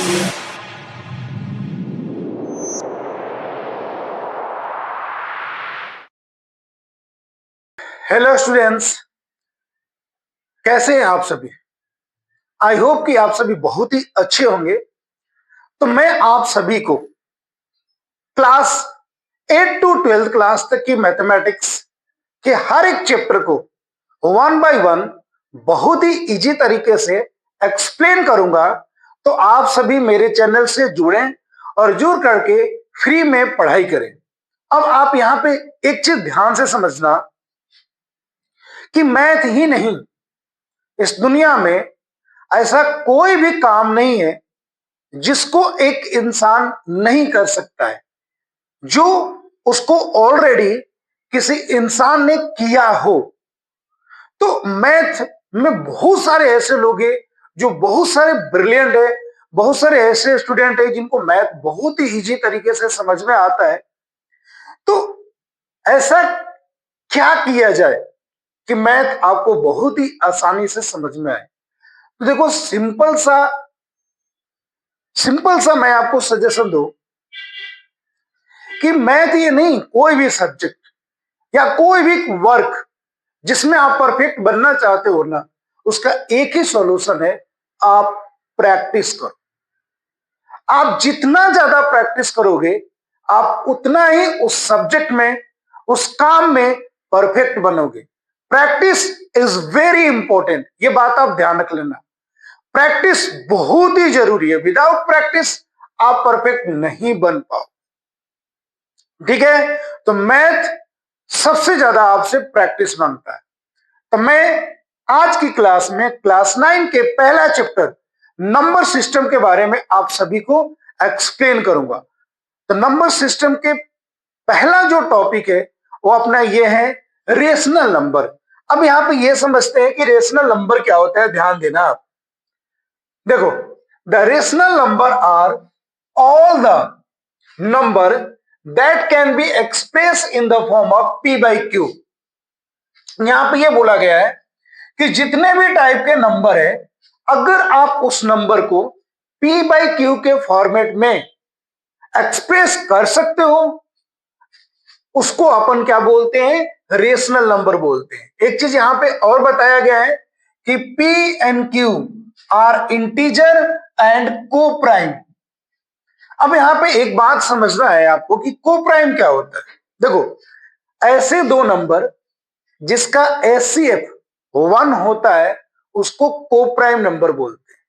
Hello students, कैसे हैं आप सभी। आई होप कि आप सभी बहुत ही अच्छे होंगे। तो मैं आप सभी को क्लास 8 टू 12th क्लास तक की मैथमेटिक्स के हर एक चैप्टर को वन बाय वन बहुत ही इजी तरीके से एक्सप्लेन करूंगा। तो आप सभी मेरे चैनल से जुड़ें और जुड़ करके फ्री में पढ़ाई करें। अब आप यहां पे एक चीज ध्यान से समझना कि मैथ ही नहीं, इस दुनिया में ऐसा कोई भी काम नहीं है जिसको एक इंसान नहीं कर सकता है, जो उसको ऑलरेडी किसी इंसान ने किया हो। तो मैथ में बहुत सारे ऐसे लोग हैं जो बहुत सारे ब्रिलियंट है, बहुत सारे ऐसे स्टूडेंट है जिनको मैथ बहुत ही इजी तरीके से समझ में आता है। तो ऐसा क्या किया जाए कि मैथ आपको बहुत ही आसानी से समझ में आए। तो देखो, सिंपल सा मैं आपको सजेशन दूं कि मैथ ये नहीं, कोई भी सब्जेक्ट या कोई भी वर्क जिसमें आप परफेक्ट बनना चाहते हो ना, उसका एक ही सॉल्यूशन है, आप प्रैक्टिस करो। आप जितना ज्यादा प्रैक्टिस करोगे, आप उतना ही उस सब्जेक्ट में, उस काम में परफेक्ट बनोगे। प्रैक्टिस इज वेरी इंपॉर्टेंट, ये बात आप ध्यान रख लेना। प्रैक्टिस बहुत ही जरूरी है। विदाउट प्रैक्टिस आप परफेक्ट नहीं बन पाओ। ठीक है, तो मैथ सबसे ज्यादा आपसे प्रैक्टिस मांगता है। तो मैं आज की क्लास में क्लास 9 के पहला चैप्टर नंबर सिस्टम के बारे में आप सभी को एक्सप्लेन करूंगा। तो नंबर सिस्टम के पहला जो टॉपिक है वो अपना ये है रेशनल नंबर। अब यहां पे ये समझते हैं कि रेशनल नंबर क्या होता है। ध्यान देना आप, देखो, the rational number are all the number that can be express in the form of P by Q. यहां पे ये बोला गया है कि जितने भी टाइप के नंबर है, अगर आप उस नंबर को पी बाई क्यू के फॉर्मेट में एक्सप्रेस कर सकते हो, उसको अपन क्या बोलते हैं, रेशनल नंबर बोलते हैं। एक चीज यहां पे और बताया गया है कि P and Q R integer and को प्राइम। अब यहां पे एक बात समझना है आपको कि को प्राइम क्या होता है। देखो, ऐसे दो नंबर जिसका एचसीएफ 1 होता है उसको को प्राइम नंबर बोलते हैं।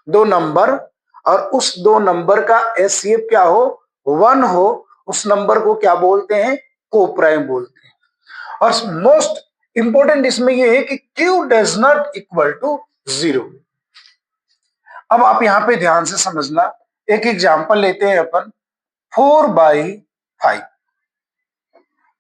दो नंबर और उस दो नंबर का एचसीएफ क्या हो, 1 हो, उस नंबर को क्या बोलते हैं, को प्राइम बोलते हैं। और मोस्ट इंपॉर्टेंट इसमें यह है कि Q does not equal to 0। अब आप यहां पे ध्यान से समझना, एक एग्जांपल लेते हैं अपन, 4/5।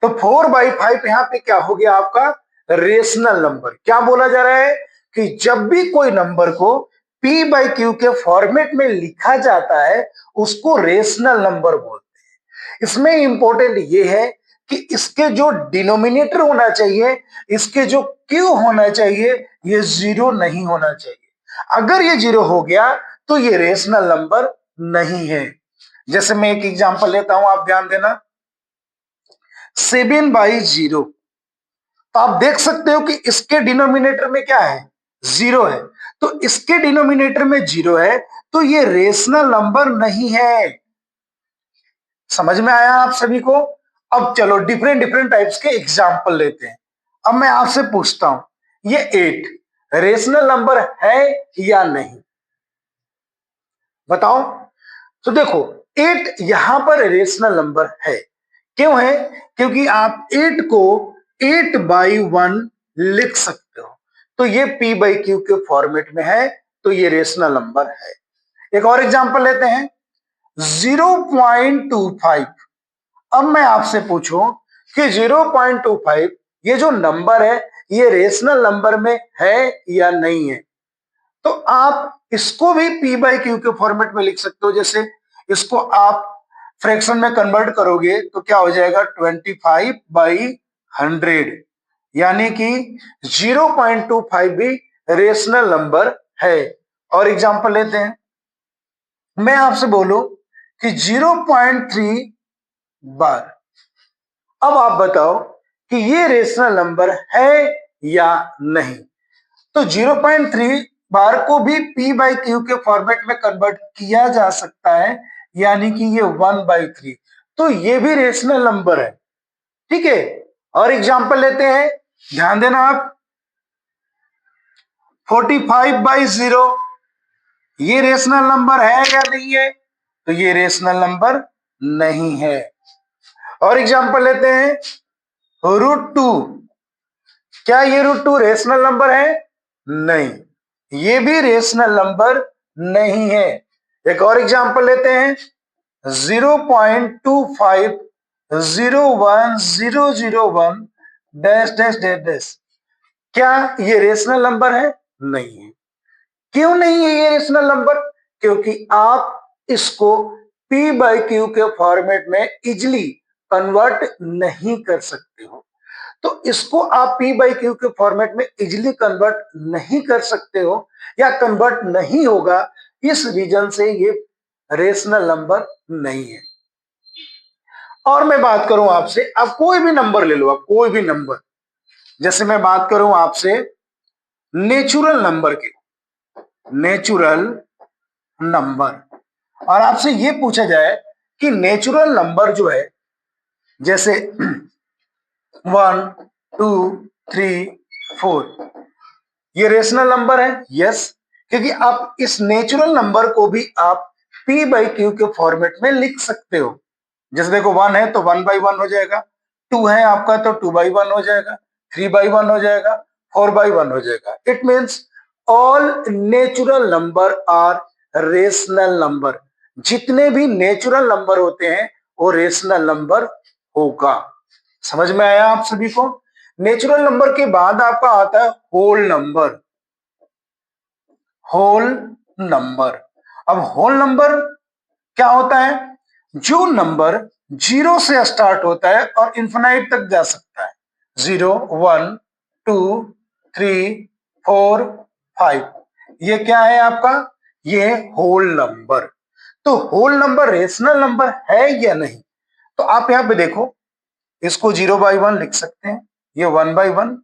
तो 4/5 यहां पे क्या हो गया, आपका रेशनल नंबर। क्या बोला जा रहा है कि जब भी कोई नंबर को पी बाई क्यू के फॉर्मेट में लिखा जाता है उसको रेशनल नंबर बोलते हैं। इसमें इंपॉर्टेंट ये है कि इसके जो डिनोमिनेटर होना चाहिए, इसके जो क्यू होना चाहिए, ये 0 नहीं होना चाहिए। अगर ये 0 हो गया तो ये रेशनल नंबर नहीं है। जैसे मैं एक एग्जांपल लेता हूं, आप ध्यान देना, 7/0। तो आप देख सकते हो कि इसके डिनोमिनेटर में क्या है, 0 है। तो इसके डिनोमिनेटर में 0 है तो ये रेशनल नंबर नहीं है। समझ में आया आप सभी को। अब चलो डिफरेंट डिफरेंट टाइप्स के एग्जाम्पल लेते हैं। अब मैं आपसे पूछता हूं, ये 8 रेशनल नंबर है या नहीं, बताओ। तो देखो, 8 यहां पर रेशनल नंबर है। क्यों है, क्योंकि आप 8 को 8/1 लिख सकते हो, तो ये पी बाई क्यू के फॉर्मेट में है, तो ये रेशनल नंबर है। एक और एग्जांपल लेते हैं, 0.25। अब मैं आपसे पूछूं कि 0.25 ये जो नंबर है ये रेशनल नंबर में है या नहीं है। तो आप इसको भी पी बाई क्यू के फॉर्मेट में लिख सकते हो। जैसे इसको आप फ्रैक्शन में कन्वर्ट करोगे तो क्या हो जाएगा, 25/100, यानी कि 0.25 भी रेशनल नंबर है। और एग्जांपल लेते हैं, मैं आपसे बोलूं कि 0.3 बार, अब आप बताओ कि ये रेशनल नंबर है या नहीं। तो 0.3 बार को भी P बाई क्यू के फॉर्मेट में कन्वर्ट किया जा सकता है, यानी कि ये 1/3, तो ये भी रेशनल नंबर है। ठीक है, और एग्जांपल लेते हैं, ध्यान देना आप, 45/0, ये रेशनल नंबर है या नहीं है? तो ये रेशनल नंबर नहीं है। और एग्जांपल लेते हैं, √2, क्या ये √2 रेशनल नंबर है? नहीं, ये भी रेशनल नंबर नहीं है। एक और एग्जांपल लेते हैं, 0.2501,001 डैश डैश डैश डैश, क्या ये रेशनल नंबर है? नहीं है। क्यों नहीं है ये रेशनल नंबर? क्योंकि आप इसको P बाई क्यू के फॉर्मेट में इजिली कन्वर्ट नहीं कर सकते हो। तो इसको आप P बाई क्यू के फॉर्मेट में इजिली कन्वर्ट नहीं कर सकते हो या कन्वर्ट नहीं होगा, इस रीजन से ये रेशनल नंबर नहीं है। और मैं बात करूं आपसे, अब कोई भी नंबर ले लो, अब कोई भी नंबर, जैसे मैं बात करूं आपसे नेचुरल नंबर की, नेचुरल नंबर, और आपसे ये पूछा जाए कि नेचुरल नंबर जो है, जैसे 1, 2, 3, 4, ये रेशनल नंबर है? यस, क्योंकि आप इस नेचुरल नंबर को भी आप P बाई क्यू के फॉर्मेट में लिख सकते हो। जैसे देखो 1 है तो 1/1 हो जाएगा, 2 है आपका तो 2/1 हो जाएगा, 3/1 हो जाएगा, 4/1 हो जाएगा। It means all natural number are rational number. जितने भी नेचुरल नंबर होते हैं वो रेशनल नंबर होगा। समझ में आया आप सभी को? नेचुरल नंबर के बाद आपका आता है होल नंबर। होल नंबर, अब होल नंबर क्या होता है? जो नंबर 0 से स्टार्ट होता है और इंफिनाइट तक जा सकता है, 0, 1, 2, 3, 4, 5, ये क्या है आपका? ये है होल नंबर। तो होल नंबर रेशनल नंबर है या नहीं? तो आप यहां पे देखो, इसको 0/1 लिख सकते हैं, ये 1/1,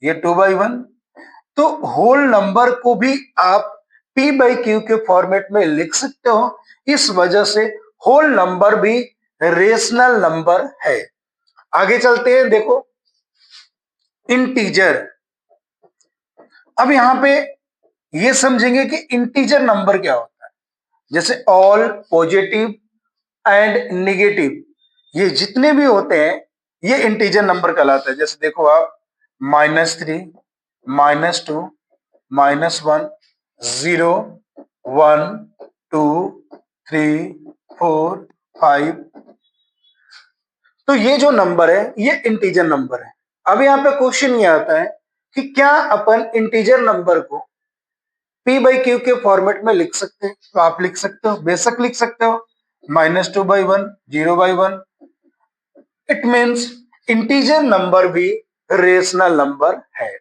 ये 2/1, तो होल नंबर को भी आप P बाई क्यू के फॉर्मेट में लिख सकते हो। इस वजह से होल नंबर भी रेशनल नंबर है। आगे चलते हैं, देखो इंटीजर। अब यहां पे ये समझेंगे कि इंटीजर नंबर क्या होता है। जैसे ऑल, पॉजिटिव एंड निगेटिव, ये जितने भी होते हैं ये इंटीजर नंबर कहलाता है। जैसे देखो आप, -3, -2, -1, 0, 1, 2, 3, 4, 5, तो ये जो नंबर है ये इंटीजर नंबर है। अब यहाँ पे क्वेश्चन ये आता है कि क्या अपन इंटीजर नंबर को P बाई क्यू के फॉर्मेट में लिख सकते हैं? तो आप लिख सकते हो, बेशक लिख सकते हो, -2/1, 0/1। इट मीन्स इंटीजर नंबर भी रेशनल नंबर है।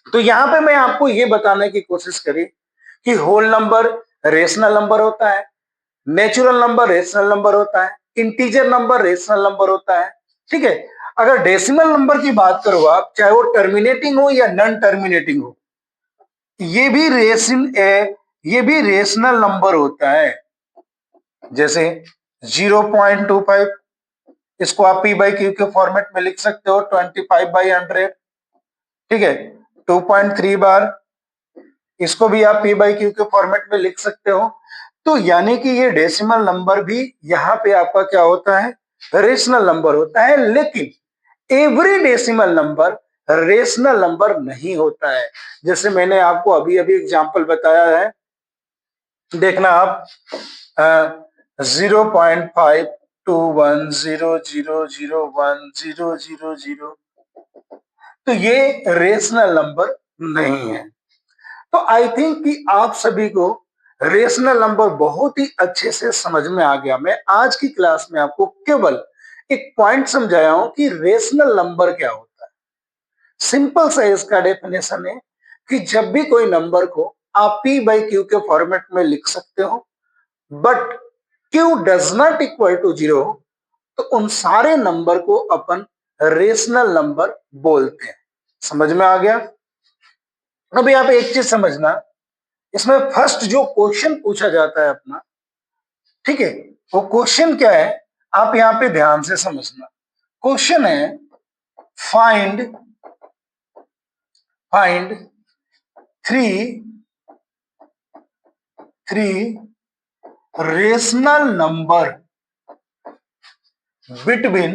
तो यहां पे मैं आपको ये बताने की कोशिश करी कि होल नंबर रेशनल नंबर होता है, नेचुरल नंबर रेशनल नंबर होता है, इंटीजर नंबर रेशनल नंबर होता है। ठीक है, अगर डेसिमल नंबर की बात करो आप, चाहे वो टर्मिनेटिंग हो या नॉन टर्मिनेटिंग हो, ये भी रेशनल नंबर होता है। जैसे 0.25, इसको आप P बाई क्यू के फॉर्मेट में लिख सकते हो, 25/100। ठीक है, 2.3 बार, इसको भी आप P बाई क्यू के फॉर्मेट में लिख सकते हो। तो यानी कि ये डेसिमल नंबर भी यहाँ पे आपका क्या होता है? रेशनल नंबर होता है। लेकिन every decimal number rational number नहीं होता है। जैसे मैंने आपको अभी अभी एग्जांपल बताया है, देखना आप, 0.5210001000, तो ये रेशनल नंबर नहीं है। तो आई थिंक कि आप सभी को रेशनल नंबर बहुत ही अच्छे से समझ में आ गया। मैं आज की क्लास में आपको केवल एक पॉइंट समझाया हूं कि रेशनल नंबर क्या होता है। सिंपल सा इसका डेफिनेशन है कि जब भी कोई नंबर को आप P बाई क्यू के फॉर्मेट में लिख सकते हो, but Q does not equal to 0, तो उन सारे नंबर को अपन रेशनल नंबर बोलते हैं। समझ में आ गया? अब यहाँ पे एक चीज समझना, इसमें फर्स्ट जो क्वेश्चन पूछा जाता है अपना, ठीक है, वो क्वेश्चन क्या है आप यहाँ पे ध्यान से समझना। क्वेश्चन है find three rational number between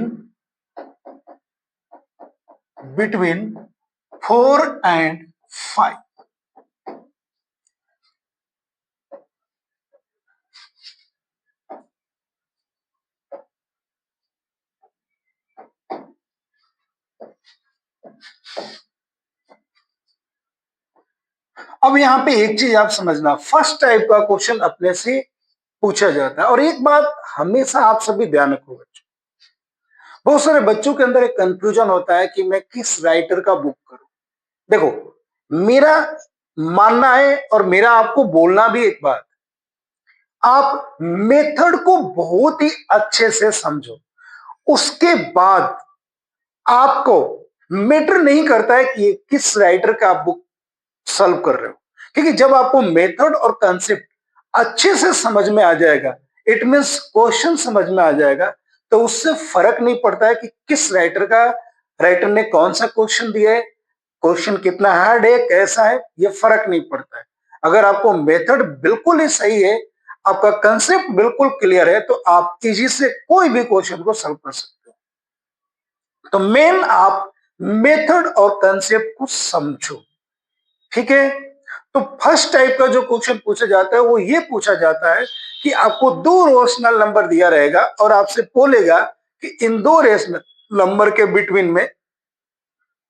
4 and 5। अब यहां पे एक चीज आप समझना, फर्स्ट टाइप का क्वेश्चन अपने से पूछा जाता है। और एक बात हमेशा आप सभी ध्यान रखो बच्चों, बहुत सारे बच्चों के अंदर एक कंफ्यूजन होता है कि मैं किस राइटर का बुक करूं। देखो, मेरा मानना है और मेरा आपको बोलना भी एक बात, आप मेथड को बहुत ही अच्छे से समझो, उसके बाद आपको मैटर नहीं करता है कि किस राइटर का आप बुक सॉल्व कर रहे हो, क्योंकि जब आपको मेथड और कंसेप्ट अच्छे से समझ में आ जाएगा, इट मींस क्वेश्चन समझ में आ जाएगा, तो उससे फर्क नहीं पड़ता है कि किस राइटर ने कौन सा क्वेश्चन दिया है, क्वेश्चन कितना हार्ड है, कैसा है, ये फर्क नहीं पड़ता है। अगर आपको मेथड बिल्कुल ही सही है, आपका कंसेप्ट बिल्कुल क्लियर है, तो आप इजी से कोई भी क्वेश्चन को सॉल्व कर सकते हो। तो मेन आप मेथड और कंसेप्ट को समझो, ठीक है। तो फर्स्ट टाइप का जो क्वेश्चन पूछा जाता है वो ये पूछा जाता है कि आपको दो रेशनल नंबर दिया रहेगा और आपसे बोलेगा कि इन दो रेशनल नंबर के बिटवीन में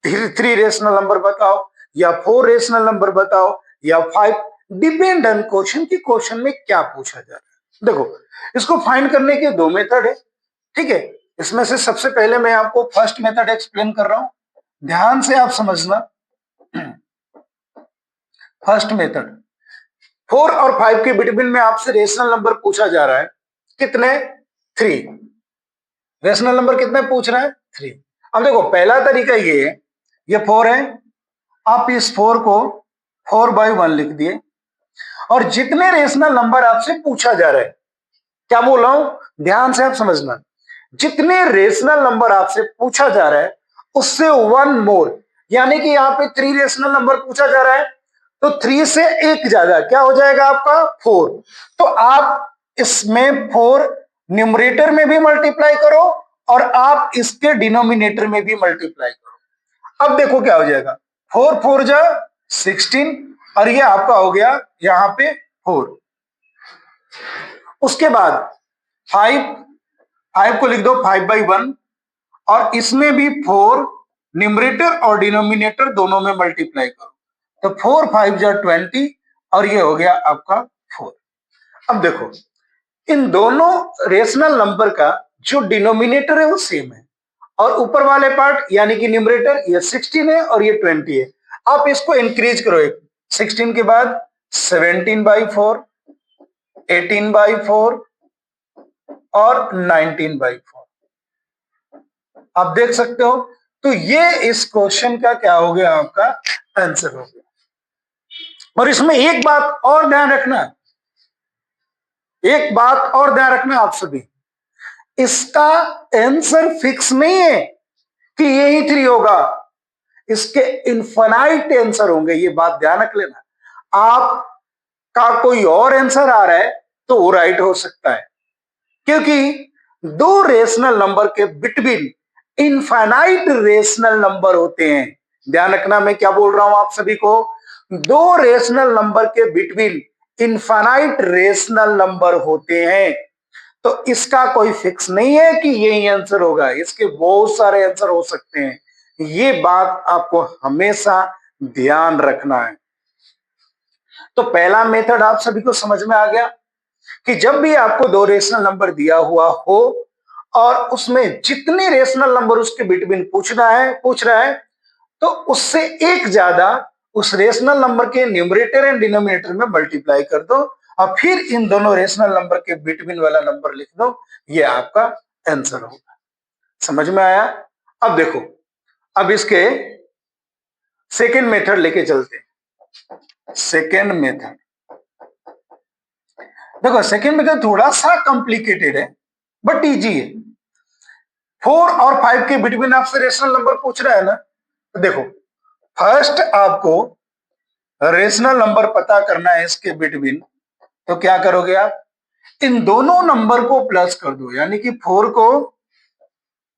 थ्री रेशनल नंबर बताओ, या फोर रेशनल नंबर बताओ, या फाइव, डिपेंड ऑन क्वेश्चन की क्वेश्चन में क्या पूछा जा रहा है। देखो, इसको फाइंड करने के दो मेथड है, ठीक है। इसमें से सबसे पहले मैं आपको फर्स्ट मेथड एक्सप्लेन कर रहा हूं, ध्यान से आप समझना। फर्स्ट मेथड, 4 और 5 के बिटवीन में आपसे रेशनल नंबर पूछा जा रहा है, कितने? 3। रेशनल नंबर कितने पूछ रहा है? 3। अब देखो, पहला तरीका ये है, ये 4 है, आप इस 4 को 4/1 लिख दिए, और जितने रेशनल नंबर आपसे पूछा जा रहा है, क्या बोल रहा हूं ध्यान से आप समझना, जितने रेशनल नंबर आपसे पूछा जा रहा है उससे 1 मोर, यानी कि यहाँ पे 3 रेशनल नंबर पूछा जा रहा है, तो 3 से एक ज्यादा क्या हो जाएगा आपका? 4। तो आप इसमें 4 न्यूमरेटर में भी मल्टीप्लाई करो और आप इसके डिनोमिनेटर में भी मल्टीप्लाई करो। अब देखो क्या हो जाएगा, 4 4 जा 16, और ये आपका हो गया यहां पे 4। उसके बाद 5 को लिख दो 5/1, और इसमें भी 4 न्यूमरेटर और डिनोमिनेटर दोनों में मल्टीप्लाई करो, तो 4 5 जा 20, और ये हो गया आपका 4। अब देखो, इन दोनों रेशनल नंबर का जो डिनोमिनेटर है वो सेम है, और ऊपर वाले पार्ट यानी कि न्यूमरेटर ये 16 है और ये 20 है। आप इसको इंक्रीज करो, 16 के बाद 17/4, 18/4 और 19/4, आप देख सकते हो। तो ये इस क्वेश्चन का क्या हो गया, आपका आंसर हो गया। और इसमें एक बात और ध्यान रखना, एक बात और ध्यान रखना आप सभी, इसका आंसर फिक्स नहीं है कि यही 3 होगा, इसके इनफाइनाइट आंसर होंगे, ये बात ध्यान रख लेना। आपका कोई और आंसर आ रहा है तो वो राइट हो सकता है, क्योंकि दो रेशनल नंबर के बिटवीन इनफाइनाइट रेशनल नंबर होते हैं। ध्यान रखना मैं क्या बोल रहा हूं आप सभी को, दो रेशनल नंबर के बिटवीन इनफाइनाइट रेशनल नंबर होते हैं, तो इसका कोई फिक्स नहीं है कि यही आंसर होगा, इसके बहुत सारे आंसर हो सकते हैं। ये बात आपको हमेशा ध्यान रखना है। तो पहला मेथड आप सभी को समझ में आ गया कि जब भी आपको दो रेशनल नंबर दिया हुआ हो और उसमें जितने रेशनल नंबर उसके बिटवीन पूछ रहा है, तो उससे एक ज्यादा उस रेशनल नंबर के न्यूमरेटर एंड डिनोमिनेटर में मल्टीप्लाई कर दो, और फिर इन दोनों रेशनल नंबर के बिटवीन वाला नंबर लिख दो, ये आपका आंसर होगा। समझ में आया? अब देखो, अब इसके सेकेंड मेथड लेके चलते हैं। सेकेंड मेथड, देखो सेकेंड मेथड थोड़ा सा कॉम्प्लिकेटेड है बट इजी है। 4 और 5 के बिटवीन आपसे रेशनल नंबर पूछ रहा है ना, तो देखो फर्स्ट आपको रेशनल नंबर पता करना है इसके बिटवीन, तो क्या करोगे आप, इन दोनों नंबर को प्लस कर दो, यानी कि 4 को,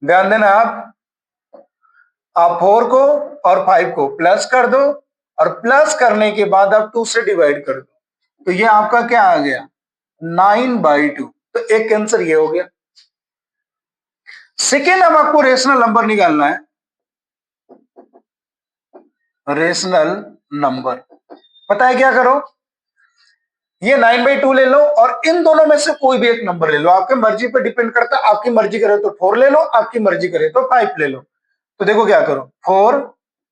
ध्यान देना आप 4 को और 5 को प्लस कर दो, और प्लस करने के बाद आप 2 से डिवाइड कर दो, तो ये आपका क्या आ गया 9/2। तो एक आंसर ये हो गया। सेकेंड, अब आपको रेशनल नंबर निकालना है। रेशनल नंबर पता है क्या करो, ये 9/2 ले लो और इन दोनों में से कोई भी एक नंबर ले लो, आपके मर्जी पे डिपेंड करता है, आपकी मर्जी करे तो 4 ले लो, आपकी मर्जी करे तो 5 ले लो। तो देखो क्या करो, 4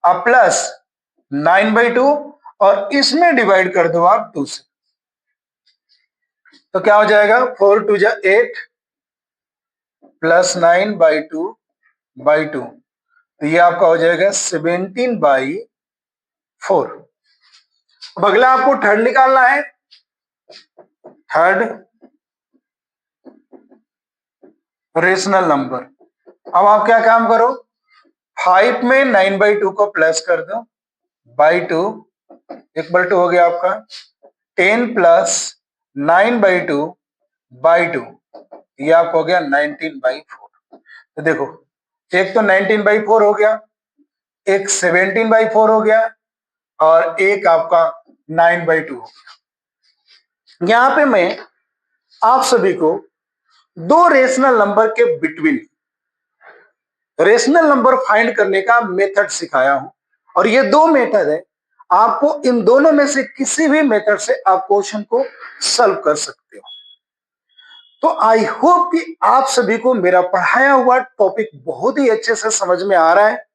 और प्लस 9/2 और इसमें डिवाइड कर दो आप 2 से, तो क्या हो जाएगा 4 2 जा 8 प्लस 9/2 तो ये आपका हो जाएगा 17/4। अब अगला आपको थर्ड निकालना है। थर्ड रेशनल नंबर, अब आप क्या काम करो, 5 में 9/2 को प्लस कर दो, बाई 2 इक्वल टू हो गया आपका 10 प्लस 9/2 बाई 2, ये आपको हो गया 19/4। तो देखो एक तो 19/4 हो गया, एक 17/4 हो गया, और एक आपका 9/2 हो गया। यहां पे मैं आप सभी को दो रेशनल नंबर के बिटवीन रेशनल नंबर फाइंड करने का मेथड सिखाया हूं, और ये दो मेथड है, आपको इन दोनों में से किसी भी मेथड से आप क्वेश्चन को सॉल्व कर सकते हो। तो आई होप कि आप सभी को मेरा पढ़ाया हुआ टॉपिक बहुत ही अच्छे से समझ में आ रहा है।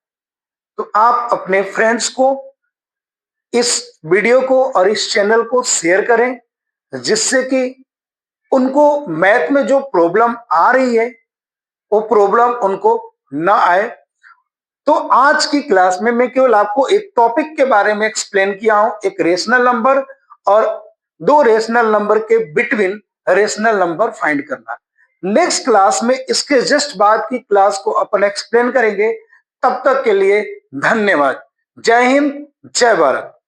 तो आप अपने फ्रेंड्स को इस वीडियो को और इस चैनल को शेयर करें, जिससे कि उनको मैथ में जो प्रॉब्लम आ रही है वो प्रॉब्लम उनको ना आए। तो आज की क्लास में मैं केवल आपको एक टॉपिक के बारे में एक्सप्लेन किया हूं, एक रेशनल नंबर और दो रेशनल नंबर के बिटवीन रेशनल नंबर फाइंड करना। नेक्स्ट क्लास में इसके जस्ट बाद की क्लास को अपन एक्सप्लेन करेंगे। तब तक के लिए धन्यवाद। जय हिंद, जय भारत।